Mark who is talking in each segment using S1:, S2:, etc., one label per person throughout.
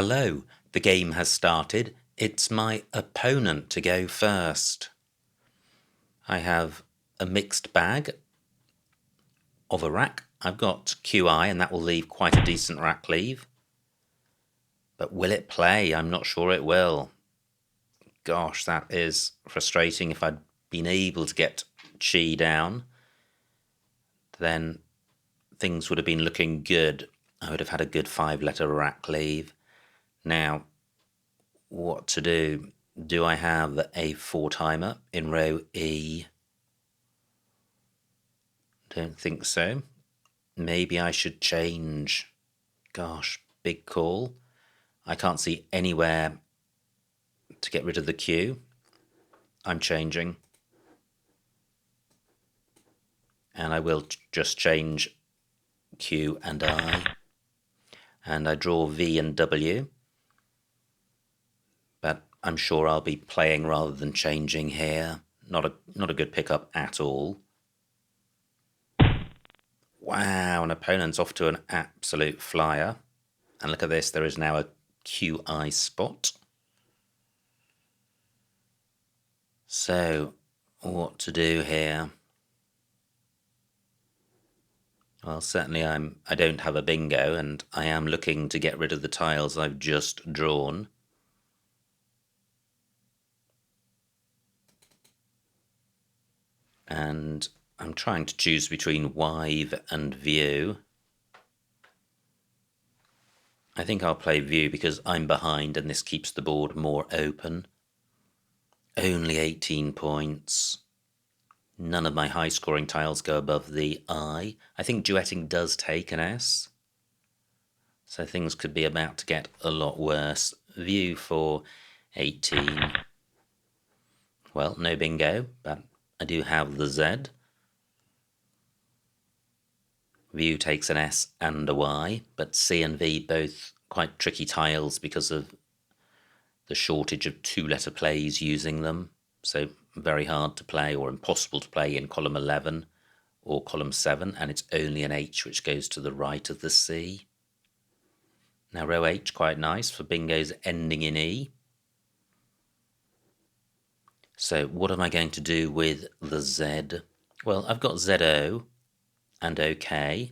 S1: Hello, the game has started. It's my opponent to go first. I have a mixed bag of a rack. I've got QI, and that will leave quite a decent rack leave. But will it play? I'm not sure it will. Gosh, that is frustrating. If I'd been able to get Chi down, then things would have been looking good. I would have had a good 5-letter rack leave. Now, what to do? Do I have a 4-timer in row E? Don't think so. Maybe I should change. Gosh, big call. I can't see anywhere to get rid of the Q. I'm changing. And I will just change Q and I. And I draw V and W. But I'm sure I'll be playing rather than changing here. Not a good pickup at all. Wow, an opponent's off to an absolute flyer. And look at this, there is now a QI spot. So, what to do here? Well, certainly I don't have a bingo, and I am looking to get rid of the tiles I've just drawn. And I'm trying to choose between Wive and View. I think I'll play View because I'm behind and this keeps the board more open. Only 18 points. None of my high-scoring tiles go above the I. I think duetting does take an S. So things could be about to get a lot worse. View for 18. Well, no bingo, but I do have the Z. View takes an S and a Y, but C and V both quite tricky tiles because of the shortage of 2-letter plays using them. So very hard to play or impossible to play in column 11 or column 7, and it's only an H which goes to the right of the C. Now row H, quite nice for bingos ending in E. So what am I going to do with the Z? Well, I've got ZO and OK.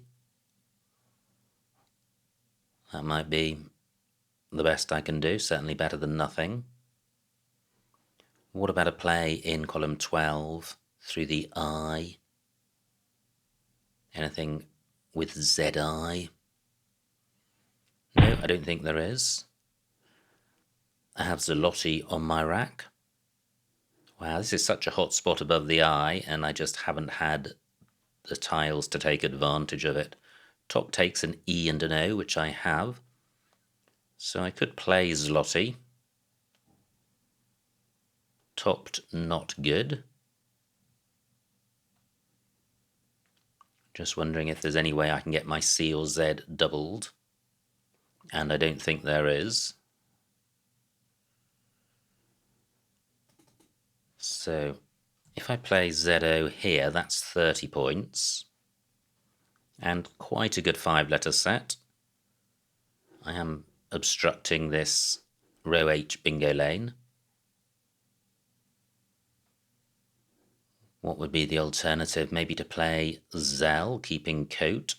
S1: That might be the best I can do, certainly better than nothing. What about a play in column 12 through the I? Anything with ZI? No, I don't think there is. I have Zloty on my rack. Wow, this is such a hot spot above the I, and I just haven't had the tiles to take advantage of it. Top takes an E and an O, which I have. So I could play Zloty. Topped, not good. Just wondering if there's any way I can get my C or Z doubled. And I don't think there is. So if I play ZO here, that's 30 points. And quite a good 5-letter set. I am obstructing this row H bingo lane. What would be the alternative? Maybe to play Zell, keeping coat.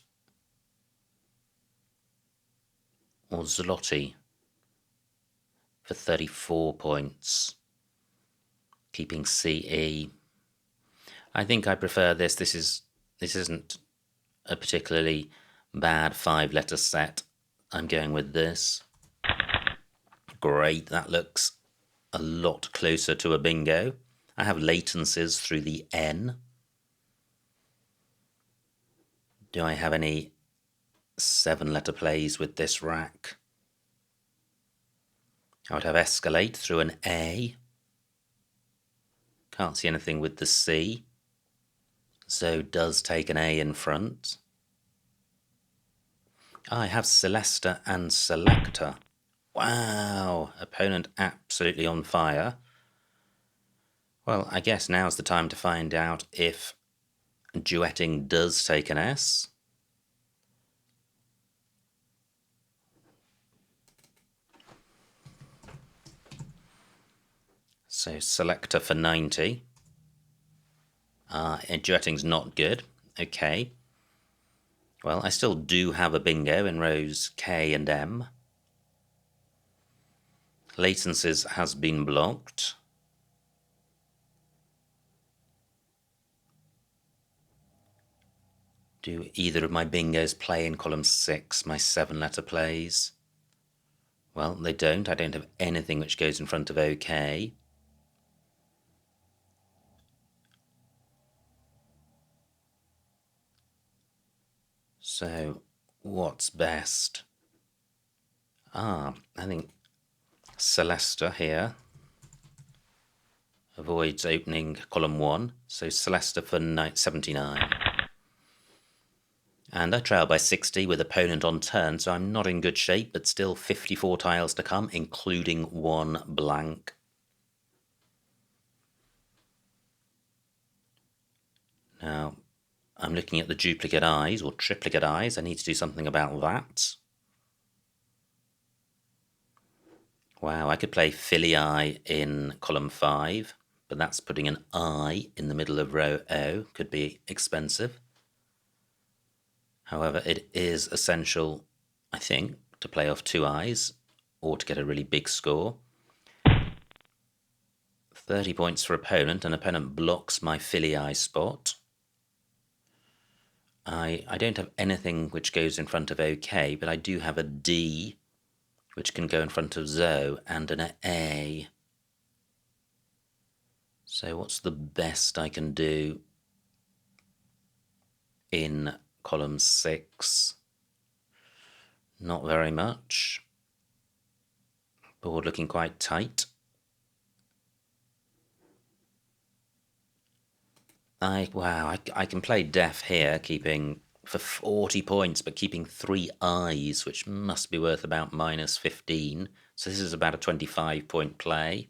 S1: Or Zloty for 34 points, keeping CE. I think I prefer this. This isn't a particularly bad 5-letter set. I'm going with this. Great, that looks a lot closer to a bingo. I have latencies through the N. Do I have any 7-letter plays with this rack? I would have escalate through an A. Can't see anything with the C. So does take an A in front. I have Celesta and Selector. Wow, opponent absolutely on fire. Well, I guess now's the time to find out if duetting does take an S. So selector for 90. Duetting's not good. Okay. Well, I still do have a bingo in rows K and M. Latencies has been blocked. Do either of my bingos play in column 6, my 7-letter plays? Well, they don't. I don't have anything which goes in front of OK. So, what's best? I think Celesta here avoids opening column 1, so Celesta for 79. And I trail by 60 with opponent on turn, so I'm not in good shape, but still 54 tiles to come, including 1 blank. Now, I'm looking at the duplicate eyes, or triplicate eyes. I need to do something about that. Wow, I could play Filly Eye in column 5, but that's putting an I in the middle of row O. Could be expensive. However, it is essential, I think, to play off 2 eyes, or to get a really big score. 30 points for opponent, and opponent blocks my Filly Eye spot. I don't have anything which goes in front of OK, but I do have a D, which can go in front of Zo, and an A. So what's the best I can do in column 6? Not very much. Board looking quite tight. I can play Deaf here, keeping for 40 points, but keeping 3 eyes, which must be worth about minus 15. So this is about a 25-point play.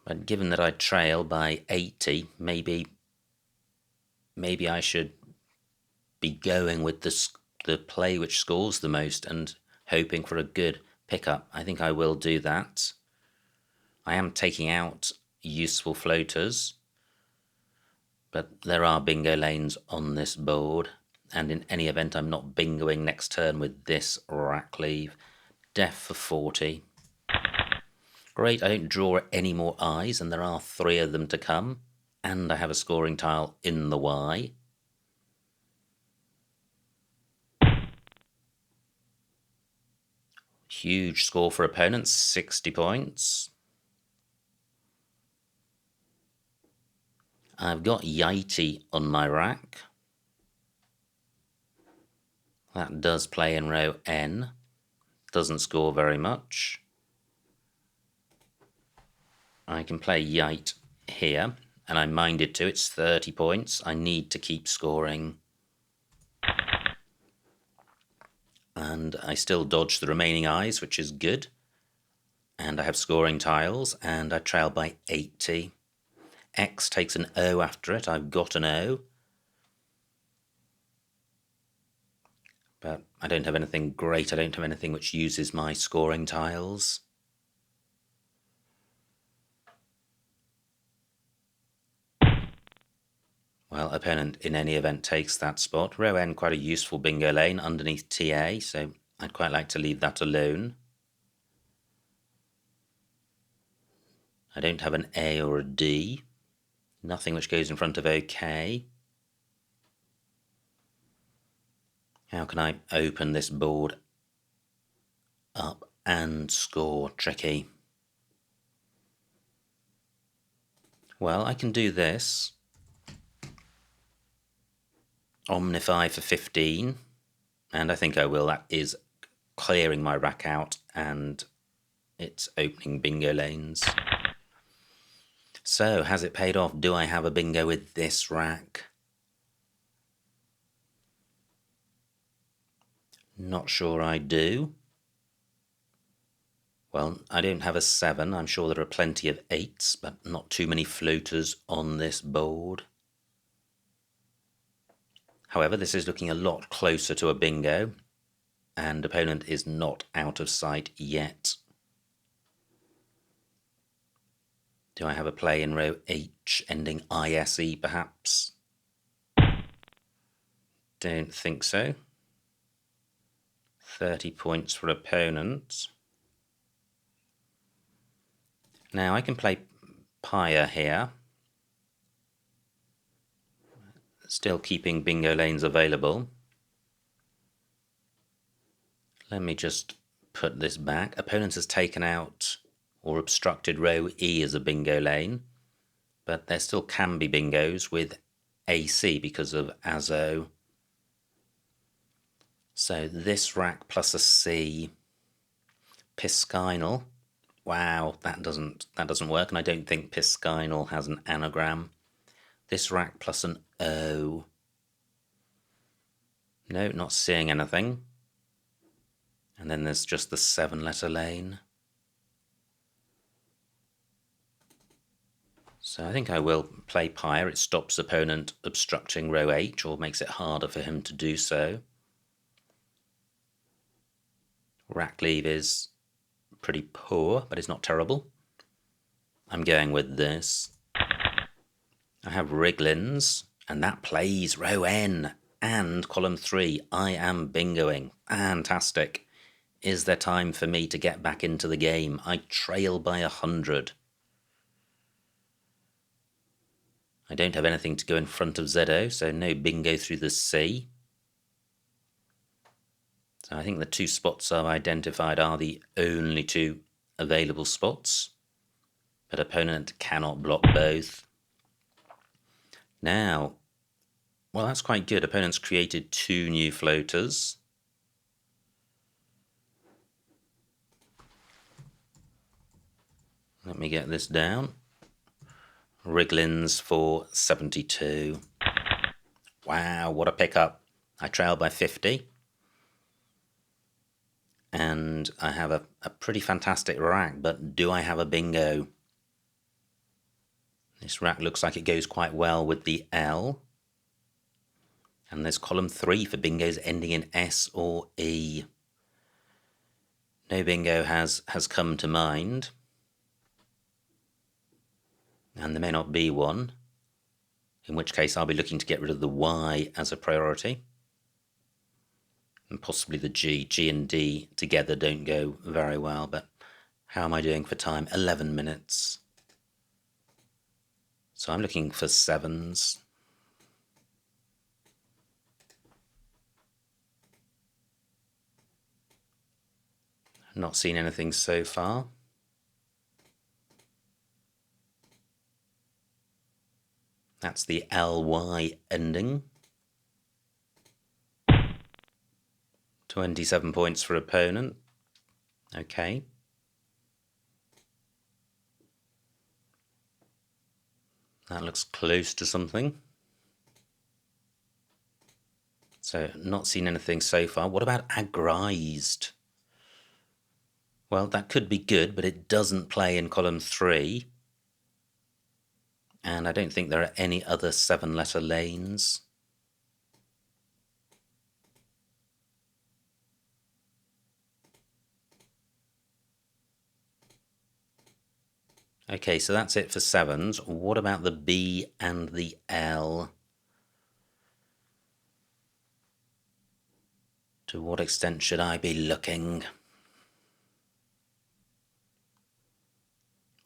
S1: But given that I trail by 80, maybe I should be going with the play which scores the most and hoping for a good pickup. I think I will do that. I am taking out useful floaters, but there are bingo lanes on this board, and in any event I'm not bingoing next turn with this rack leave. Deaf for 40. Great, I don't draw any more eyes, and there are 3 of them to come, and I have a scoring tile in the Y. Huge score for opponents, 60 points. I've got Yeti on my rack. That does play in row N. Doesn't score very much. I can play Yite here, and I'm minded to. It's 30 points. I need to keep scoring. And I still dodge the remaining eyes, which is good. And I have scoring tiles, and I trail by 80. X takes an O after it. I've got an O. But I don't have anything great. I don't have anything which uses my scoring tiles. Well, opponent in any event takes that spot. Row N, quite a useful bingo lane underneath TA, so I'd quite like to leave that alone. I don't have an A or a D. Nothing which goes in front of OK. How can I open this board up and score? Tricky. Well, I can do this. Omnify for 15, and I think I will. That is clearing my rack out, and it's opening bingo lanes. So, has it paid off? Do I have a bingo with this rack? Not sure I do. Well, I don't have a 7. I'm sure there are plenty of 8s, but not too many floaters on this board. However, this is looking a lot closer to a bingo, and opponent is not out of sight yet. Do I have a play in row H ending ISE perhaps? Don't think so. 30 points for opponent. Now I can play Pyre here, still keeping bingo lanes available. Let me just put this back. Opponent has taken out or obstructed row E as a bingo lane, but there still can be bingos with AC because of Azo. So this rack plus a C, Piscinal. Wow, that doesn't work, and I don't think Piscinal has an anagram. This rack plus an O. No, not seeing anything. And then there's just the 7-letter lane. So I think I will play Pyre. It stops opponent obstructing row H, or makes it harder for him to do so. Rack leave is pretty poor, but it's not terrible. I'm going with this. I have Wrigglins, and that plays row N and column 3. I am bingoing. Fantastic. Is there time for me to get back into the game? I trail by 100. I don't have anything to go in front of Zedo, so no bingo through the C. So I think the 2 spots I've identified are the only 2 available spots, but opponent cannot block both. Now, well, that's quite good. Opponent's created 2 new floaters. Let me get this down. Wrigglins for 72. Wow, what a pickup. I trail by 50. And I have a pretty fantastic rack, but do I have a bingo? This rack looks like it goes quite well with the L. And there's column 3 for bingos ending in S or E. No bingo has come to mind. And there may not be one, in which case I'll be looking to get rid of the Y as a priority. And possibly the G. G and D together don't go very well, but how am I doing for time? 11 minutes. So I'm looking for 7s. Not seen anything so far. That's the LY ending. 27 points for opponent. Okay. That looks close to something. So not seen anything so far. What about agrized? Well, that could be good, but it doesn't play in column 3. And I don't think there are any other 7-letter lanes. Okay, so that's it for 7s. What about the B and the L? To what extent should I be looking?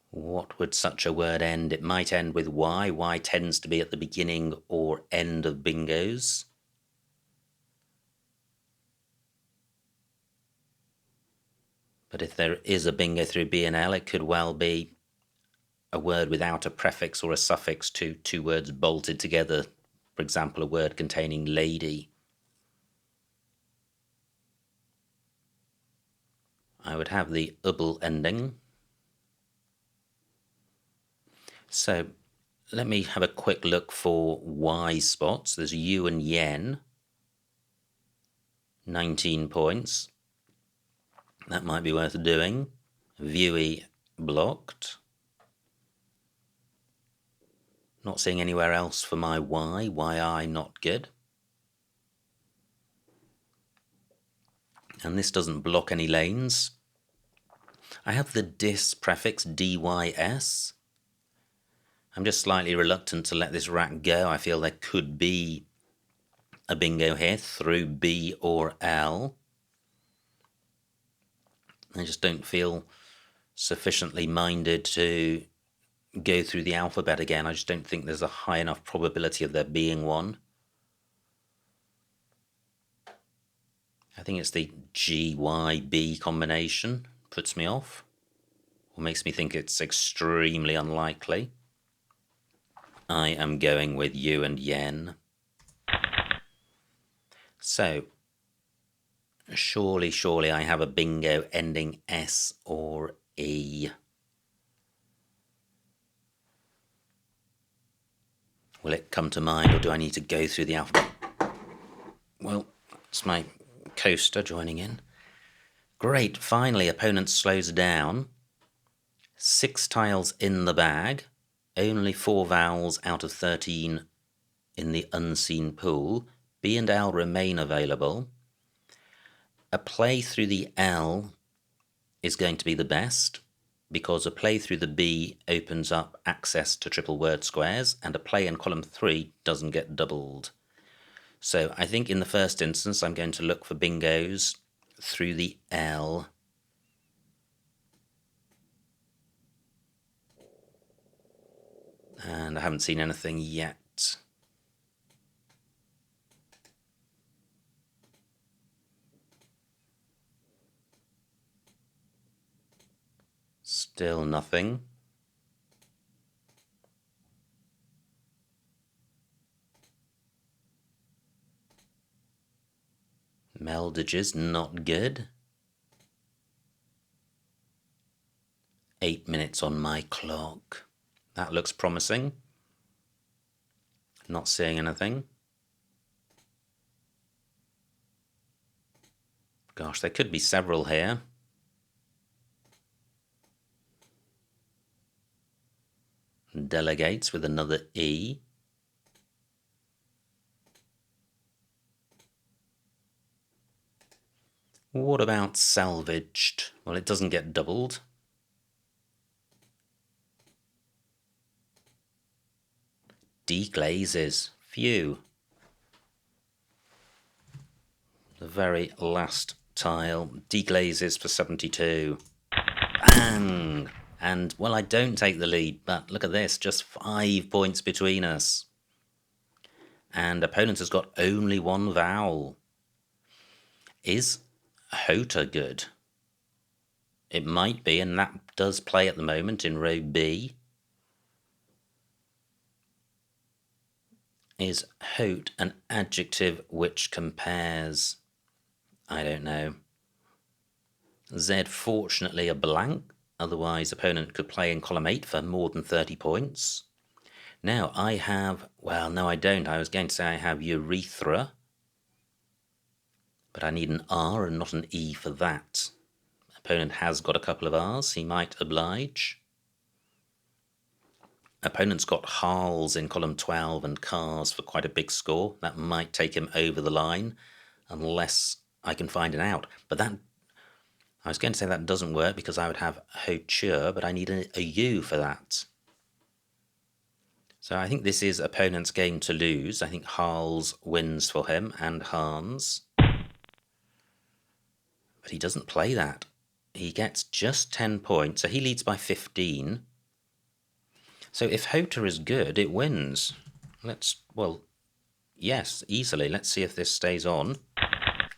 S1: What would such a word end? It might end with Y. Y tends to be at the beginning or end of bingos. But if there is a bingo through B and L, it could well be a word without a prefix or a suffix to 2 words bolted together. For example, a word containing lady. I would have the ubble ending. So let me have a quick look for Y spots. There's U and Yen, 19 points. That might be worth doing. Viewey blocked. Not seeing anywhere else for my Y. YI not good. And this doesn't block any lanes. I have the dis prefix DYS. I'm just slightly reluctant to let this rack go. I feel there could be a bingo here through B or L. I just don't feel sufficiently minded to go through the alphabet again. I just don't think there's a high enough probability of there being one. I think it's the GYB combination puts me off, or makes me think it's extremely unlikely. I am going with U and yen. So, surely I have a bingo ending S or E. Will it come to mind, or do I need to go through the alphabet? Well, it's my coaster joining in. Great, finally opponent slows down. 6 tiles in the bag, only 4 vowels out of 13 in the unseen pool. B and L remain available. A play through the L is going to be the best, because a play through the B opens up access to triple word squares, and a play in column 3 doesn't get doubled. So I think in the first instance I'm going to look for bingos through the L. And I haven't seen anything yet. Still nothing. Meldages, not good. 8 minutes on my clock. That looks promising. Not seeing anything. Gosh, there could be several here. Delegates with another E. What about salvaged? Well, it doesn't get doubled. Deglazes. Phew. The very last tile. Deglazes for 72. Bang! And, well, I don't take the lead, but look at this. Just 5 points between us. And opponent has got only 1 vowel. Is Hota good? It might be, and that does play at the moment in row B. Is Hote an adjective which compares? I don't know. Z, fortunately, a blank. Otherwise, opponent could play in column 8 for more than 30 points. Now, I have... Well, no, I don't. I was going to say I have urethra. But I need an R and not an E for that. Opponent has got a couple of R's. He might oblige. Opponent's got Harls in column 12 and Cars for quite a big score. That might take him over the line, unless I can find an out. But that... I was going to say that doesn't work because I would have Houture, but I need a U for that. So I think this is opponent's game to lose. I think Harls wins for him, and Hans. But he doesn't play that. He gets just 10 points, so he leads by 15. So if Hota is good, it wins. Well, yes, easily. Let's see if this stays on.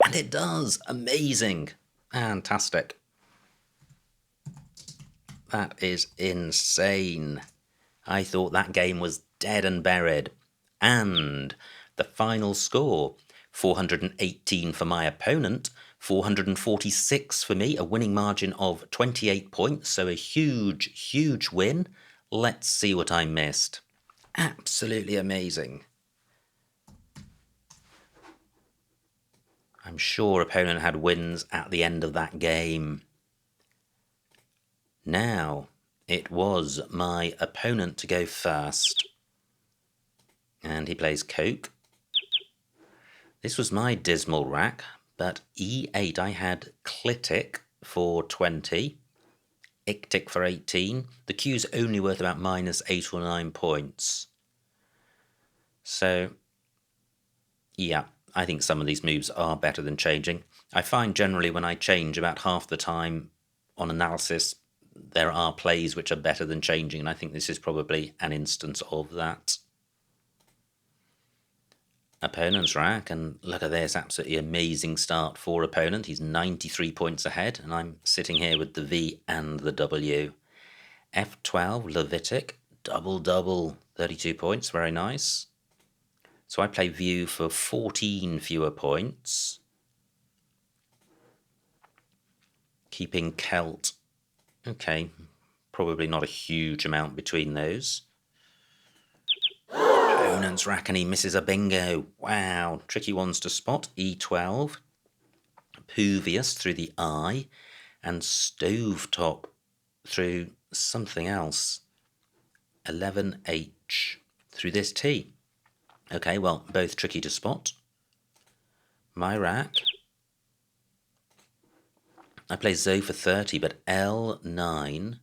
S1: And it does! Amazing! Fantastic. That is insane. I thought that game was dead and buried. And the final score, 418 for my opponent, 446 for me, a winning margin of 28 points, so a huge win. Let's see what I missed. Absolutely amazing. I'm sure opponent had wins at the end of that game. Now, it was my opponent to go first. And he plays Coke. This was my dismal rack, But e8, I had clitic for 20, ictic for 18. The queue's only worth about -8 or 9 points. So, yeah, I think some of these moves are better than changing. I find generally when I change about half the time on analysis, there are plays which are better than changing, and I think this is probably an instance of that. Opponent's rack, and look at this, absolutely amazing start for opponent. He's 93 points ahead, and I'm sitting here with the V and the W. F12, Levitic, double, 32 points, very nice. So I play View for 14 fewer points, keeping Celt. Okay, probably not a huge amount between those. Opponent's rack, and he misses a bingo. Wow, tricky ones to spot. E12, Puvius through the I, and Stovetop through something else. 11H through this T. Okay, well, both tricky to spot. My rack. I play Zo for 30, but L9.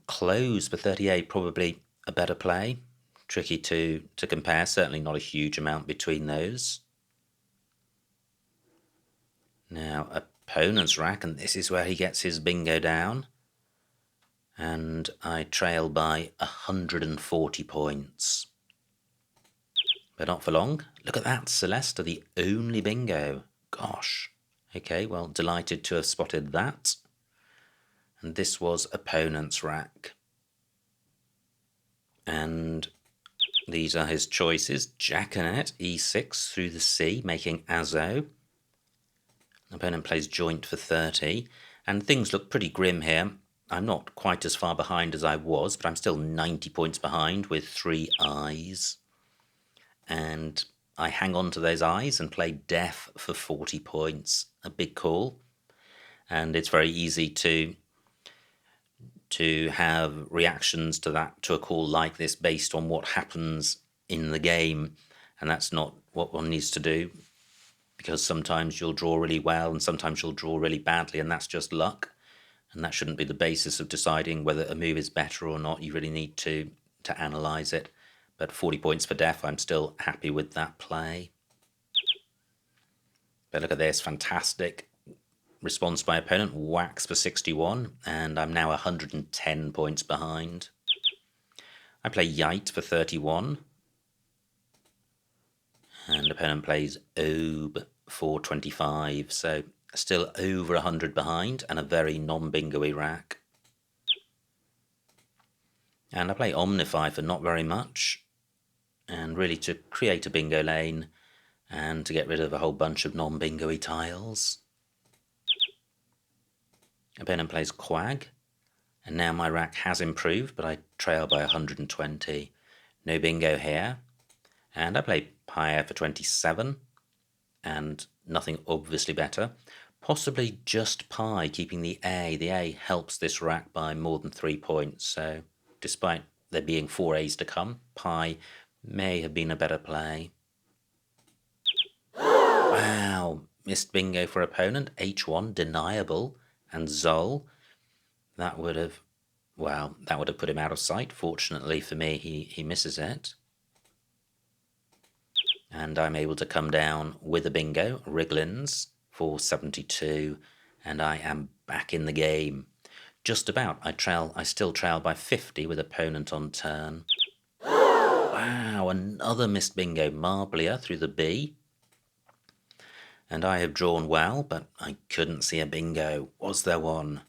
S1: Close for 38, probably a better play. Tricky to compare, certainly not a huge amount between those. Now, opponent's rack, and this is where he gets his bingo down. And I trail by 140 points. But not for long. Look at that, Celesta, the only bingo. Gosh. Okay, well, delighted to have spotted that. And this was opponent's rack. And these are his choices. Jackanet, E6 through the C, making Azo. Opponent plays joint for 30. And things look pretty grim here. I'm not quite as far behind as I was, but I'm still 90 points behind with 3 eyes. And I hang on to those eyes and play Deaf for 40 points. A big call. And it's very easy to have reactions to that, to a call like this, based on what happens in the game. And that's not what one needs to do, because sometimes you'll draw really well and sometimes you'll draw really badly, and that's just luck. And that shouldn't be the basis of deciding whether a move is better or not. You really need to analyse it. But 40 points for Deaf, I'm still happy with that play. But look at this, fantastic response by opponent. Whacks for 61, and I'm now 110 points behind. I play Yite for 31. And opponent plays Obe for 25, so still over 100 behind, and a very non-bingo-y rack. And I play Omnify for not very much, and really to create a bingo lane and to get rid of a whole bunch of non-bingo-y tiles. Opponent plays Quag, and now my rack has improved, but I trail by 120. No bingo here. And I play Pyre for 27, and nothing obviously better. Possibly just Pi, keeping the A. The A helps this rack by more than 3 points, so despite there being 4 A's to come, Pi may have been a better play. Wow, missed bingo for opponent. H1, deniable, and Zol. That would have put him out of sight. Fortunately for me, he misses it. And I'm able to come down with a bingo, Wriglins, for 72, and I am back in the game. Just about. I still trail by 50 with opponent on turn. Wow, another missed bingo, Marblia through the B. And I have drawn well, but I couldn't see a bingo. Was there one?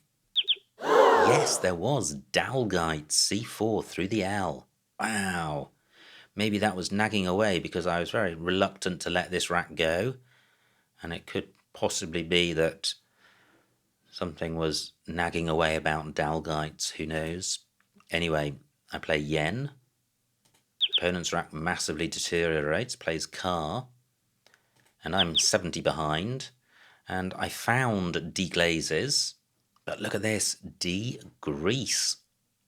S1: Yes, there was. Dalgite, C4 through the L. Wow. Maybe that was nagging away because I was very reluctant to let this rack go. And it could possibly be that something was nagging away about Dalgites, who knows. Anyway, I play Yen. Opponent's rack massively deteriorates, plays Car. And I'm 70 behind. And I found Deglazes. But look at this, De-Grease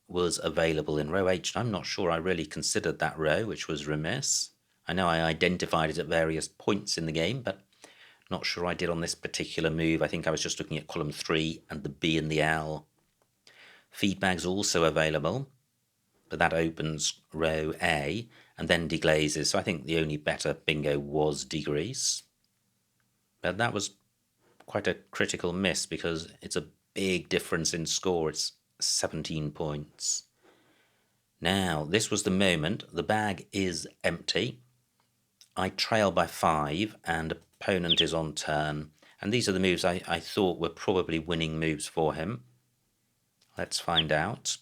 S1: was available in row H. I'm not sure I really considered that row, which was remiss. I know I identified it at various points in the game, but not sure I did on this particular move. I think I was just looking at column 3 and the B and the L. Feedback's also available, but that opens row A and then deglazes. So I think the only better bingo was degrease. But that was quite a critical miss because it's a big difference in score. It's 17 points. Now, this was the moment. The bag is empty. I trail by 5 and opponent is on turn. And these are the moves I thought were probably winning moves for him. Let's find out.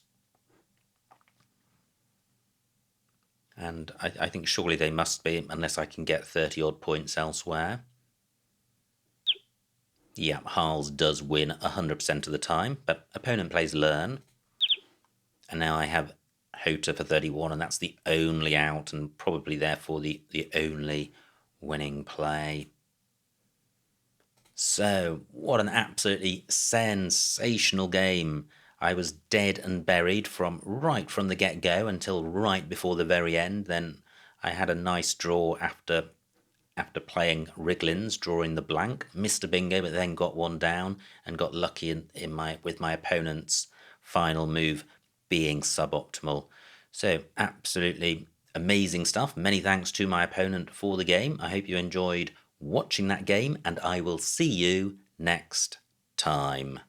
S1: And I think surely they must be, unless I can get 30 odd points elsewhere. Yeah, Harles does win 100% of the time, but opponent plays Learn. And now I have Hota for 31, and that's the only out, and probably therefore the only winning play. So, what an absolutely sensational game. I was dead and buried right from the get-go until right before the very end. Then I had a nice draw after playing Wrigglins, drawing the blank, missed a bingo, but then got one down and got lucky with my opponent's final move being suboptimal. So absolutely amazing stuff. Many thanks to my opponent for the game. I hope you enjoyed watching that game, and I will see you next time.